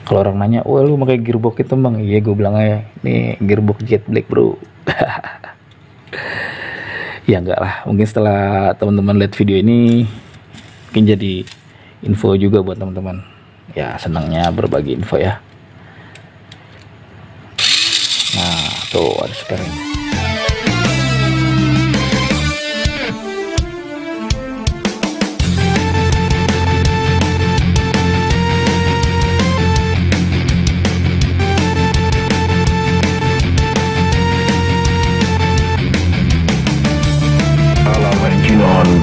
Kalau orang nanya, wah lu pakai gearbox itu bang? Iya, gue bilang aja, nih gearbox Jet Black bro. Ya enggak lah, mungkin setelah teman-teman lihat video ini mungkin jadi info juga buat teman-teman. Ya senangnya berbagi info ya. Nah tuh ada sekarang.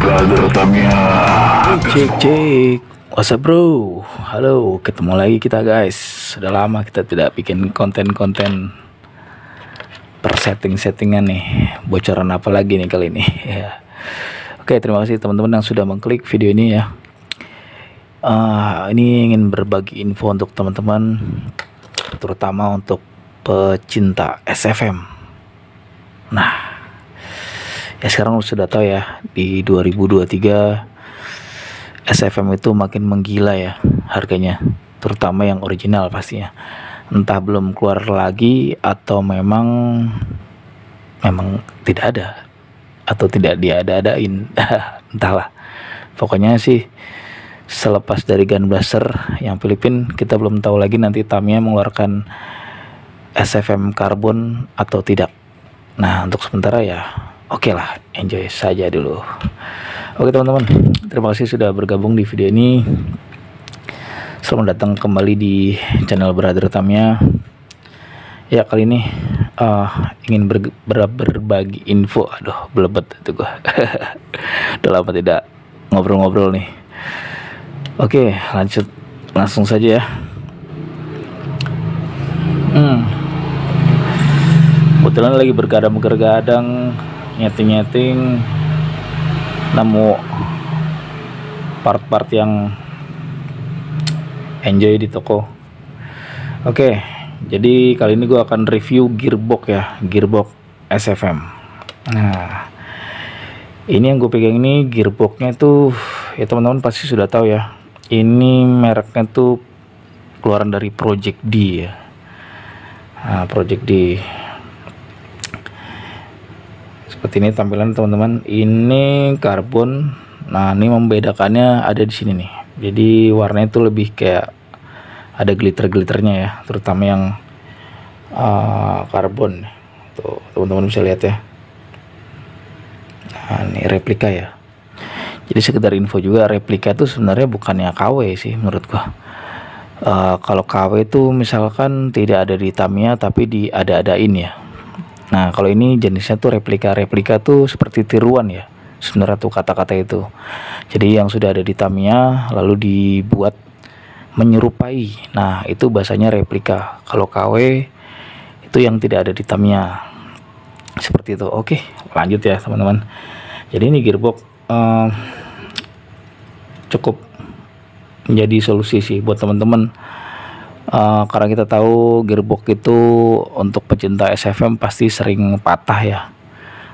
Brother Tamiya. Cek, what's up bro? Halo, ketemu lagi kita guys. Sudah lama kita tidak bikin konten-konten per settingan nih. Bocoran apa lagi nih kali ini? Ya. Oke, terima kasih teman-teman yang sudah mengklik video ini ya. Ini ingin berbagi info untuk teman-teman, terutama untuk pecinta SFM. Nah, ya sekarang sudah tahu ya, di 2023 SFM itu makin menggila ya harganya, terutama yang original pastinya. Entah belum keluar lagi atau memang tidak ada atau tidak diada-adain. Entahlah. Pokoknya sih selepas dari Gun Blaster yang Filipin, kita belum tahu lagi nanti Tamiya mengeluarkan SFM karbon atau tidak. Nah, untuk sementara ya oke lah, enjoy saja dulu. Oke teman-teman, terima kasih sudah bergabung di video ini. Selamat datang kembali di channel Brother Tamiya. Ya kali ini ingin berbagi info. Aduh, belebet itu gua. Udah lama tidak ngobrol-ngobrol nih. Oke, langsung saja ya. Kebetulan lagi bergadang-gadang, nyeting nemu part-part yang enjoy di toko. Oke, jadi kali ini gue akan review gearbox ya, gearbox SFM. Nah, ini yang gue pegang ini gearboxnya tuh ya teman-teman pasti sudah tahu ya, ini mereknya tuh keluaran dari Project D ya. Nah, Project D seperti ini tampilan teman-teman. Ini karbon. Nah, ini membedakannya ada di sini nih. Jadi warnanya itu lebih kayak ada glitter-glitternya ya, terutama yang karbon. Tuh, teman-teman bisa lihat ya. Nah, ini replika ya. Jadi sekedar info juga, replika itu sebenarnya bukannya KW sih menurut gua. Kalau KW itu misalkan tidak ada di Tamiya tapi diada-adain ya. Nah, kalau ini jenisnya tuh replika tuh seperti tiruan ya. Sebenarnya tuh kata-kata itu. Jadi yang sudah ada di Tamiya lalu dibuat menyerupai. Nah, itu bahasanya replika. Kalau KW itu yang tidak ada di Tamiya. Seperti itu. Oke, lanjut ya, teman-teman. Jadi ini gearbox cukup menjadi solusi sih buat teman-teman. Karena kita tahu gearbox itu untuk pecinta SFM pasti sering patah ya,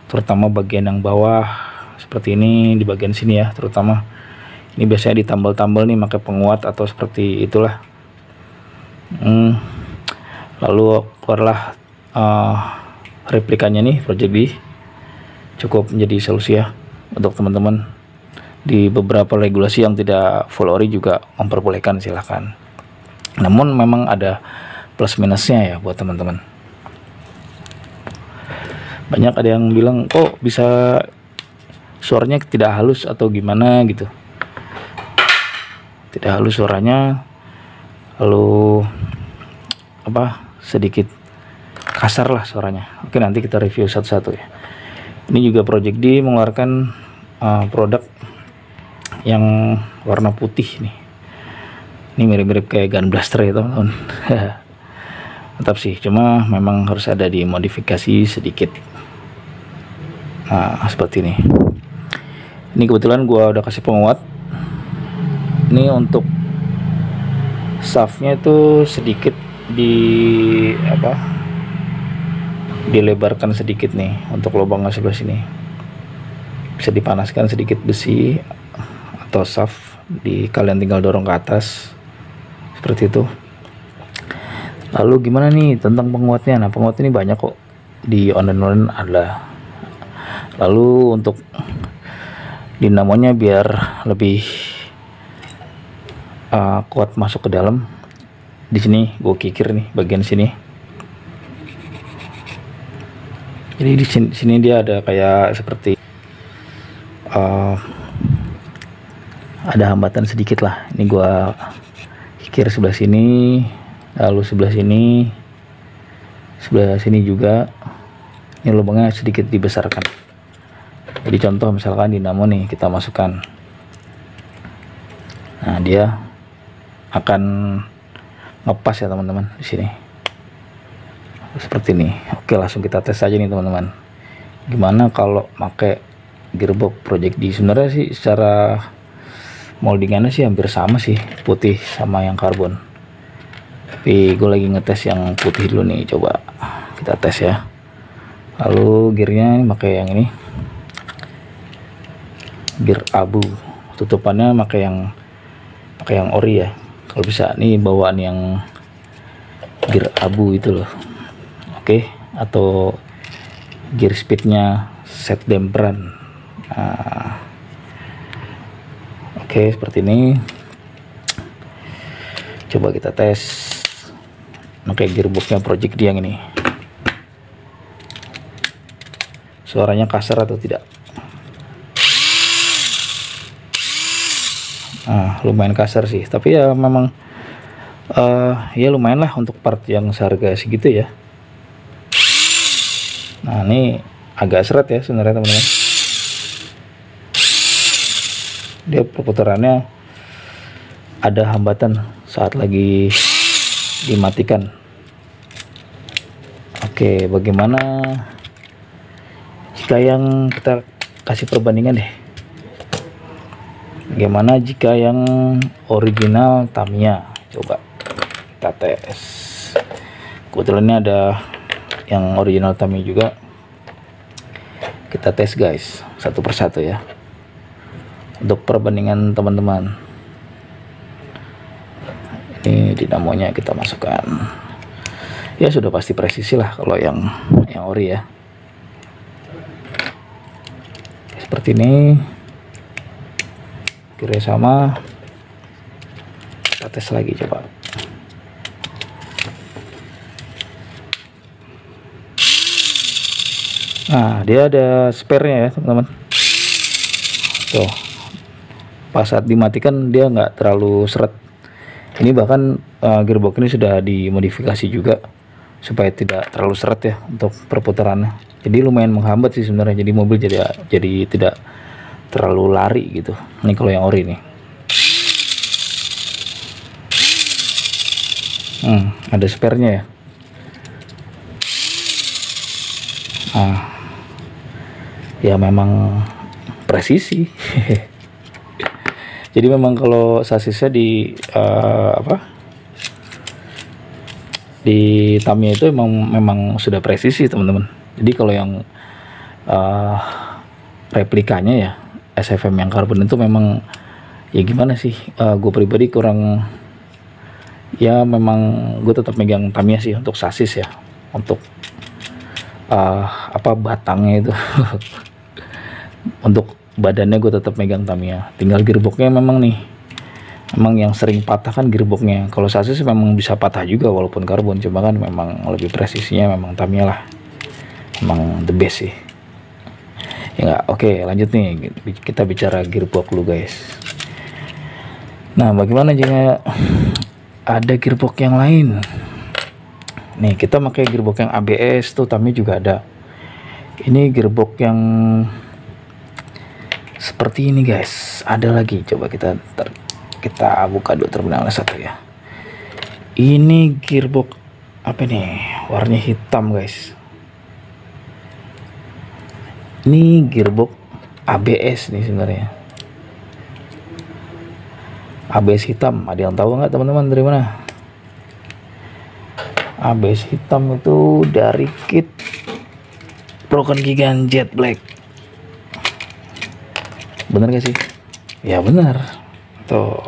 terutama bagian yang bawah seperti ini, di bagian sini ya terutama. Ini biasanya ditambal-tambal nih pakai penguat atau seperti itulah. Lalu keluarlah replikanya nih, Project B. Cukup menjadi solusi ya untuk teman-teman. Di beberapa regulasi yang tidak full ori juga memperbolehkan, silahkan. Namun memang ada plus minusnya ya buat teman-teman. Banyak ada yang bilang kok bisa suaranya tidak halus atau gimana gitu. Tidak halus suaranya, lalu sedikit kasar lah suaranya. Oke, nanti kita review satu-satu ya. Ini juga Project D mengeluarkan produk yang warna putih nih. Ini mirip-mirip kayak Gun Blaster ya teman-teman. Mantap sih, cuma memang harus ada dimodifikasi sedikit. Nah, seperti ini. Ini kebetulan gua udah kasih penguat. Ini untuk shaftnya itu sedikit dilebarkan sedikit nih untuk lubangnya sebelah sini. Bisa dipanaskan sedikit besi atau shaft, kalian tinggal dorong ke atas seperti itu. Lalu gimana nih tentang penguatnya? Nah, penguat ini banyak kok di online ada. Lalu untuk dinamonya biar lebih kuat masuk ke dalam, di sini gue kikir nih bagian sini. Jadi di sini dia ada kayak seperti ada hambatan sedikit lah. Ini gue kikir sebelah sini, lalu sebelah sini juga. Ini lubangnya sedikit dibesarkan. Jadi contoh misalkan dinamo nih kita masukkan, nah dia akan ngepas ya teman-teman di sini seperti ini. Oke, langsung kita tes aja nih teman-teman, gimana kalau pakai gearbox Project D. Sebenarnya sih secara moldingannya sih hampir sama sih, putih sama yang karbon, tapi gue lagi ngetes yang putih dulu nih. Coba kita tes ya. Lalu gearnya pakai yang ini, gear abu, tutupannya pakai yang ori ya. Kalau bisa nih bawaan yang gear abu itu loh. Oke, atau gear speednya set damperan. Nah, oke, seperti ini. Coba kita tes pakai gearboxnya Project D yang ini. Suaranya kasar atau tidak? Nah, lumayan kasar sih, tapi ya memang ya lumayan lah untuk part yang seharga segitu ya. Nah, ini agak seret ya sebenarnya teman-teman. Dia perputarannya ada hambatan saat lagi dimatikan. Oke, bagaimana jika yang kita kasih perbandingan deh, bagaimana jika yang original Tamiya? Coba kita tes. Kebetulan ini ada yang original Tamiya juga. Kita tes guys, satu persatu ya, untuk perbandingan teman-teman. Ini dinamonya kita masukkan. Ya sudah pasti presisi lah kalau yang ori ya. Seperti ini. Kira sama. Kita tes lagi coba. Nah, dia ada spare-nya ya teman-teman. Tuh, pas saat dimatikan dia nggak terlalu seret. Ini bahkan gearbox ini sudah dimodifikasi juga supaya tidak terlalu seret ya untuk perputarannya. Jadi lumayan menghambat sih sebenarnya. Jadi mobil jadi tidak terlalu lari gitu. Ini kalau yang ori nih. Ada spare-nya ya. Nah, ya memang presisi. Jadi memang kalau sasisnya di di Tamiya itu memang sudah presisi teman-teman. Jadi kalau yang replikanya ya SFM yang karbon itu memang ya gimana sih, gue pribadi kurang, ya memang gue tetap megang Tamiya sih untuk sasis ya, untuk batangnya itu. Untuk badannya gue tetap megang Tamiya, tinggal gearboxnya memang yang sering patah kan gearboxnya. Kalau sasis memang bisa patah juga walaupun karbon, cuma kan memang lebih presisinya memang Tamiya lah, memang the best sih ya enggak. Oke, lanjut nih, kita bicara gearbox dulu guys. Nah, bagaimana jika ada gearbox yang lain? Nih, kita pakai gearbox yang ABS tuh, Tamiya juga ada. Ini gearbox yang seperti ini guys, ada lagi. Coba kita buka dulu terminal satu ya. Ini gearbox apa nih, warnanya hitam guys. Ini gearbox ABS nih sebenarnya, ABS hitam. Ada yang tahu nggak teman-teman dari mana? ABS hitam itu dari kit Broken Gigan Jet Black. Bener gak sih? Ya bener. Tuh,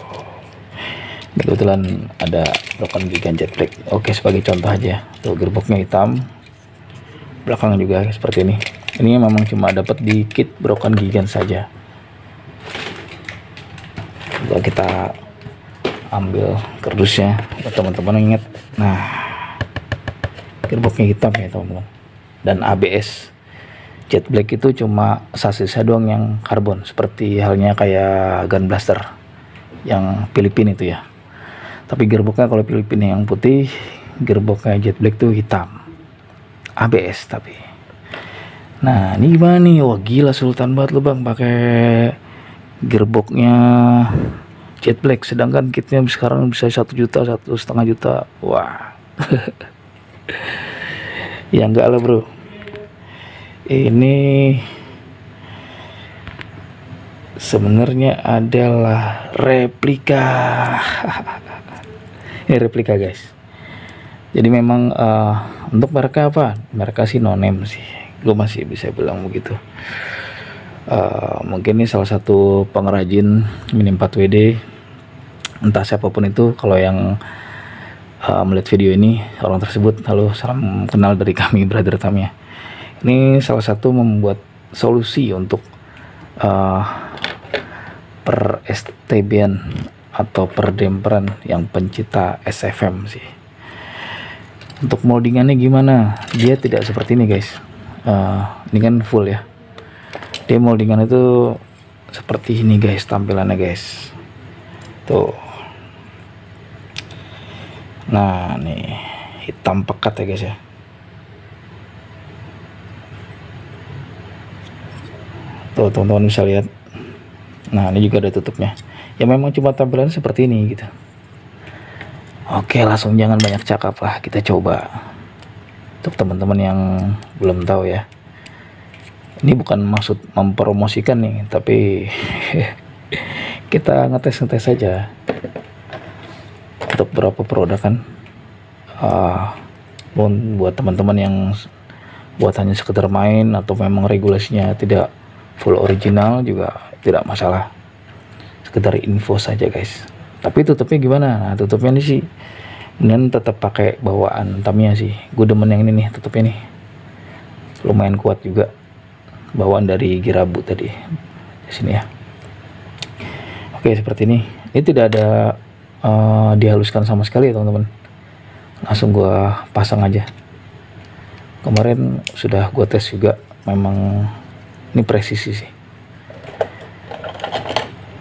Kebetulan ada broken gigan jet black. Oke, sebagai contoh aja, tuh gearboxnya hitam, belakang juga seperti ini. Ini memang cuma dapat di kit broken gigan saja. Coba kita ambil kardusnya buat teman-teman ingat. Nah, gearboxnya hitam ya teman-teman, dan ABS jet black itu cuma sasisnya doang yang karbon, seperti halnya kayak Gun Blaster yang Filipina itu ya. Tapi gearboxnya kalau Filipina yang putih, gearboxnya jet black tuh hitam, ABS tapi. Nah ini gimana nih? Wah gila, sultan banget lo bang pakai gearboxnya jet black, sedangkan kitnya sekarang bisa 1 juta, 1,5 juta. Wah ya enggak lah bro, ini sebenarnya adalah replika. Ini replika guys. Jadi memang untuk mereka apa? Mereka sih no name sih, gue masih bisa bilang begitu. Mungkin ini salah satu pengrajin Mini 4WD, entah siapapun itu. Kalau yang melihat video ini, orang tersebut, halo, salam kenal dari kami Brother Tamiya. Ini salah satu membuat solusi untuk per STB-an atau per demperan yang pencipta SFM sih. Untuk moldingannya gimana? Dia tidak seperti ini guys. Ini kan full ya. Dia moldingan itu seperti ini guys tampilannya guys. Tuh. Nah nih hitam pekat ya guys ya. Tuh teman-teman bisa lihat. Nah ini juga ada tutupnya. Ya memang cuma tampilan seperti ini gitu. Oke, langsung jangan banyak cakap lah, kita coba. Untuk teman-teman yang belum tahu ya, ini bukan maksud mempromosikan nih, tapi kita ngetes saja. Untuk beberapa produk kan, buat teman-teman yang buat hanya sekedar main atau memang regulasinya tidak full original juga tidak masalah, sekedar info saja guys. Tapi tutupnya gimana? Nah tutupnya ini sih dan tetap pakai bawaan Tamiya sih. Gue demen yang ini nih, tutupnya nih lumayan kuat juga, bawaan dari Girabu tadi di sini ya. Oke seperti ini. Ini tidak ada dihaluskan sama sekali ya teman-teman, langsung gue pasang aja. Kemarin sudah gue tes juga, memang ini presisi sih,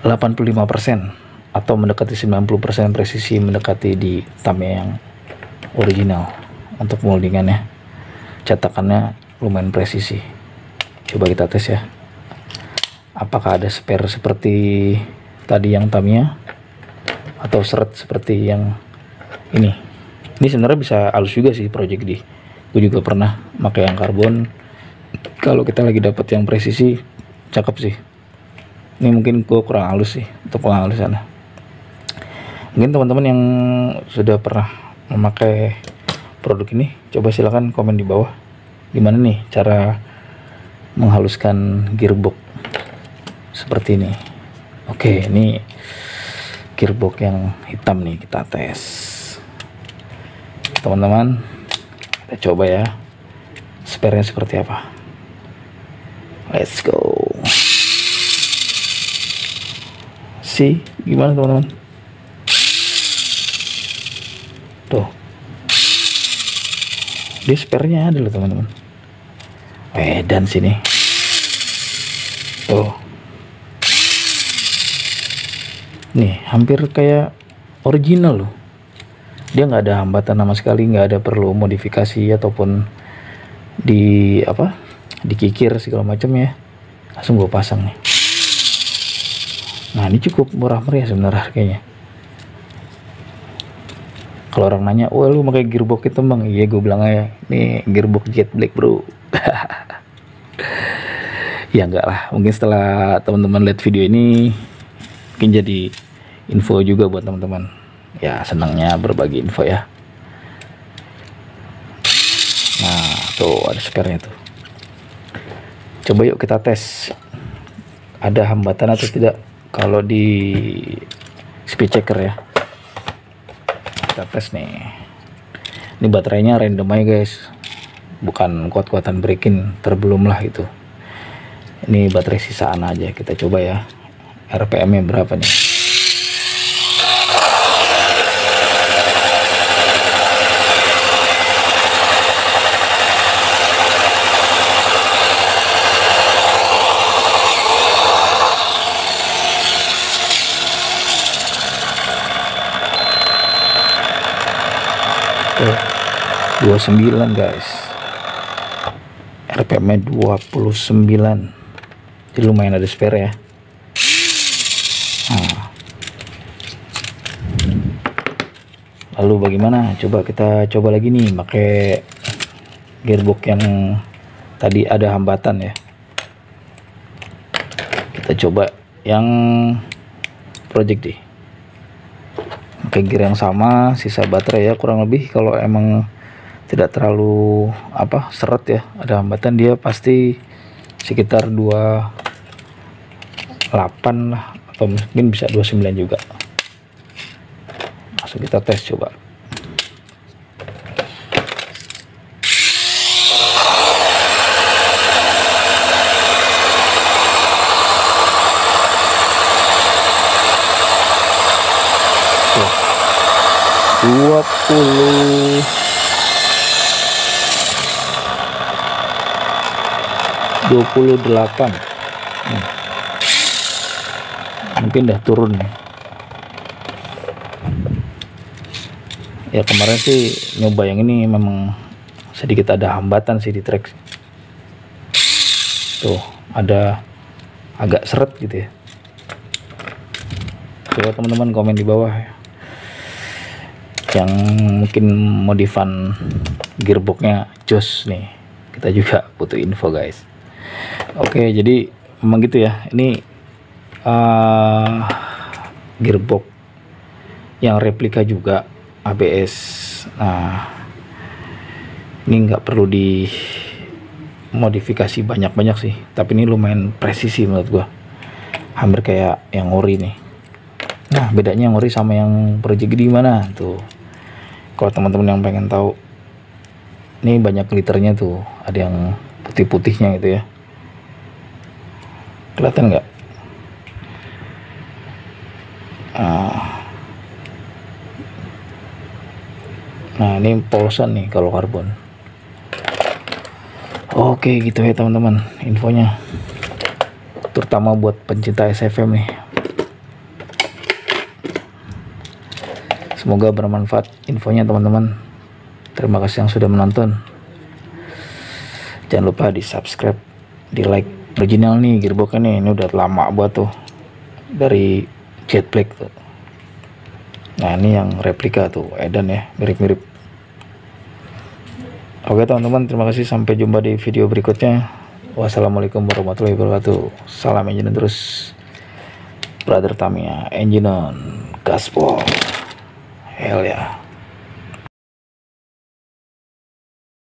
85% atau mendekati 90% presisi, mendekati di Tamiya yang original. Untuk moldingannya, cetakannya lumayan presisi. Coba kita tes ya, apakah ada spare seperti tadi yang Tamiya atau seret seperti yang ini. Ini sebenarnya bisa halus juga sih project di. Gue juga pernah pakai yang karbon. Kalau kita lagi dapat yang presisi, cakep sih. Ini mungkin gue kurang halus sih untuk penghalusannya. Mungkin teman-teman yang sudah pernah memakai produk ini, coba silahkan komen di bawah gimana nih cara menghaluskan gearbox seperti ini. Oke, ini gearbox yang hitam nih, kita tes teman-teman. Kita coba ya spare-nya seperti apa. Let's go. See gimana teman-teman? Tuh, dia spare-nya ada loh teman-teman. Dan sini tuh, nih hampir kayak original loh. Dia nggak ada hambatan sama sekali, nggak ada perlu modifikasi ataupun di apa, dikikir segala macam ya. Langsung gue pasang nih. Nah ini cukup murah meriah sebenarnya harganya. Kalau orang nanya, wah lu pakai gearbox itu bang? Iya gue bilang aja, nih gearbox jet black bro. Ya enggak lah, mungkin setelah teman-teman lihat video ini mungkin jadi info juga buat teman-teman. Ya senangnya berbagi info ya. Nah tuh ada spare-nya tuh. Coba yuk kita tes ada hambatan atau tidak kalau di speed checker ya. kita tes nih. Ini baterainya random aja guys, bukan kuat-kuatan breaking, terbelum lah itu. Ini baterai sisaan aja, kita coba ya RPM nya berapa nih. Tuh, 29 guys, RPM nya 29, jadi lumayan ada spare ya. Lalu bagaimana, coba kita coba lagi nih pakai gearbox yang tadi ada hambatan ya. Kita coba yang project deh, pakai gear yang sama, sisa baterai ya kurang lebih. Kalau emang tidak terlalu seret ya, ada hambatan, dia pasti sekitar 28 lah, atau mungkin bisa 29 juga. Langsung kita tes coba. Tuh, 28. Mungkin udah turun nih ya. Kemarin sih nyoba yang ini memang sedikit ada hambatan sih di track. Tuh, ada agak seret gitu ya. Coba teman-teman komen di bawah ya, yang mungkin modifan gearboxnya jos nih. Kita juga butuh info guys. Oke, jadi memang gitu ya. Ini gearbox yang replika juga, ABS. Nah, ini nggak perlu dimodifikasi banyak-banyak sih, tapi ini lumayan presisi menurut gua, hampir kayak yang ori nih. Nah, bedanya yang ori sama yang project gimana tuh? Kalau teman-teman yang pengen tahu, ini banyak glitternya tuh, ada yang putih-putihnya gitu ya. Kelihatan nggak? Nah, ini polosan nih kalau karbon. Oke, gitu ya teman-teman infonya, terutama buat pencinta SFM nih. Semoga bermanfaat infonya teman-teman. Terima kasih yang sudah menonton. Jangan lupa di subscribe, di like. Original nih gearboxnya nih, ini udah lama buat tuh, dari Jet Black tuh. Nah, ini yang replika tuh, Edan ya, mirip-mirip. Oke teman-teman, terima kasih, sampai jumpa di video berikutnya. Wassalamualaikum warahmatullahi wabarakatuh. Salam engine terus, brother Tamiya, engine on, gaspol, hell ya.